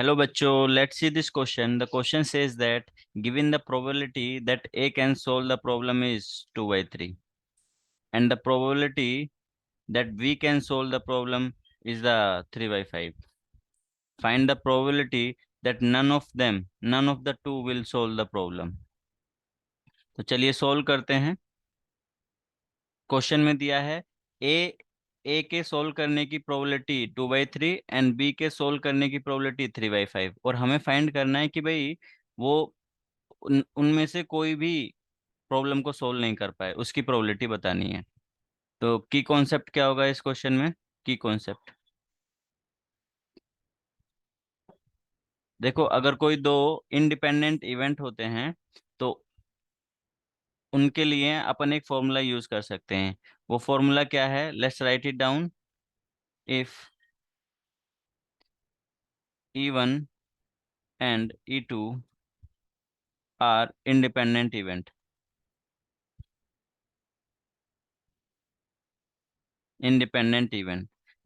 Hello bachcho, let's see this question. The question says that given the probability that A can solve the problem is 2 by 3 and the probability that B can solve the problem is the 3 by 5. Find the probability that none of the two will solve the problem. तो चलिए solve करते हैं। Question में दिया है ए ए के solve करने की प्रोबेबिलिटी 2/3 एंड बी के सोल्व करने की प्रोबेबिलिटी 3/5 और हमें फाइंड करना है कि भाई वो उनमें से कोई भी प्रॉब्लम को सोल्व नहीं कर पाए, उसकी प्रोबेबिलिटी बतानी है। तो की कॉन्सेप्ट क्या होगा इस क्वेश्चन में? की कॉन्सेप्ट देखो, अगर कोई दो इंडिपेंडेंट इवेंट होते हैं तो उनके लिए अपन एक फॉर्मूला यूज कर सकते हैं। वो फॉर्मूला क्या है? Let's write it down. If E1 and E2 are independent event,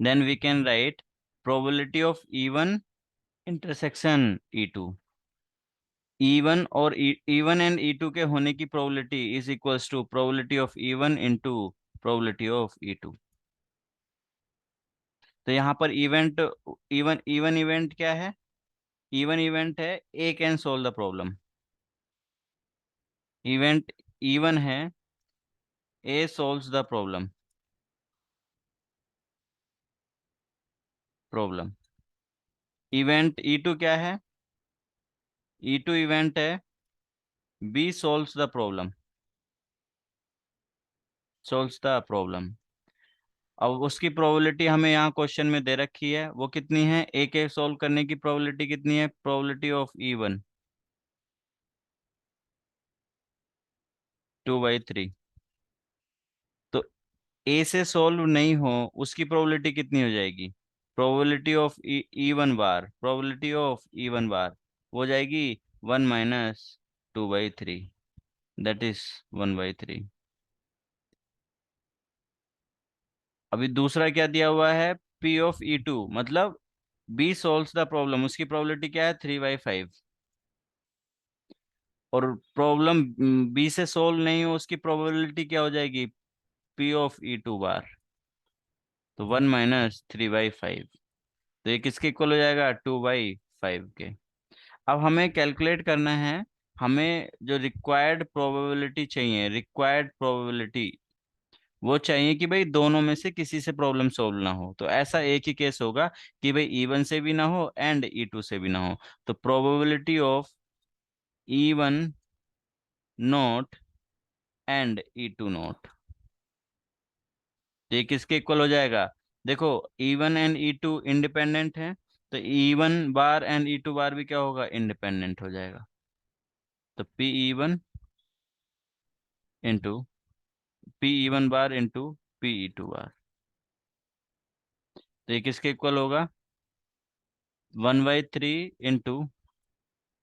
then we can write probability of E1 intersection E2। E1 और E1 एंड E2 के होने की probability is equals to probability of E1 into probability of E2। तो यहाँ पर even event क्या है? Even event है A can solve the problem. Event even है, A solves the problem. Event E2 क्या है? E2 इवेंट है बी सोल्व्स द प्रॉब्लम। अब उसकी प्रोबेबिलिटी हमें यहाँ क्वेश्चन में दे रखी है, वो कितनी है? ए के सोल्व करने की प्रोबेबिलिटी कितनी है? Probability of E1 2/3। तो ए से सोल्व नहीं हो उसकी प्रोबेबिलिटी कितनी हो जाएगी? प्रोबेबिलिटी ऑफ E1 बार हो जाएगी 1 - 2/3, दैट इज 1/3। अभी दूसरा क्या दिया हुआ है? P ऑफ E2 मतलब बी सोल्व्स द प्रॉब्लम, उसकी प्रोबेबिलिटी क्या है? 3/5। और प्रॉब्लम बी से सोल्व नहीं हो उसकी प्रोबेबिलिटी क्या हो जाएगी? P ऑफ E2 बार, तो 1 - 3/5। तो ये किसके इक्वल हो जाएगा? 2/5 के। अब हमें कैलकुलेट करना है, हमें जो रिक्वायर्ड प्रोबेबिलिटी वो चाहिए कि भाई दोनों में से किसी से प्रॉब्लम सोल्व ना हो। तो ऐसा एक ही केस होगा कि भाई E1 से भी ना हो एंड E2 से भी ना हो। तो probability of E1 not and E2 not, तो ये किसके इक्वल हो जाएगा? देखो, E1 एंड E2 इंडिपेंडेंट है, तो E1 बार एंड E2 बार भी क्या होगा? इंडिपेंडेंट हो जाएगा। तो into P E1 bar into P E2 बार, तो ये किसके इक्वल होगा? 1/3 इंटू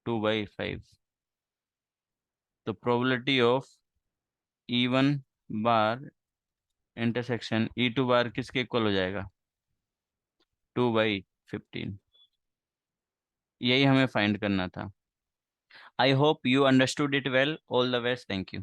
2/5। तो probability of E1 bar intersection E2 बार किसके इक्वल हो जाएगा? 2/15। यही हमें फाइंड करना था। I hope you understood it well. All the best. Thank you.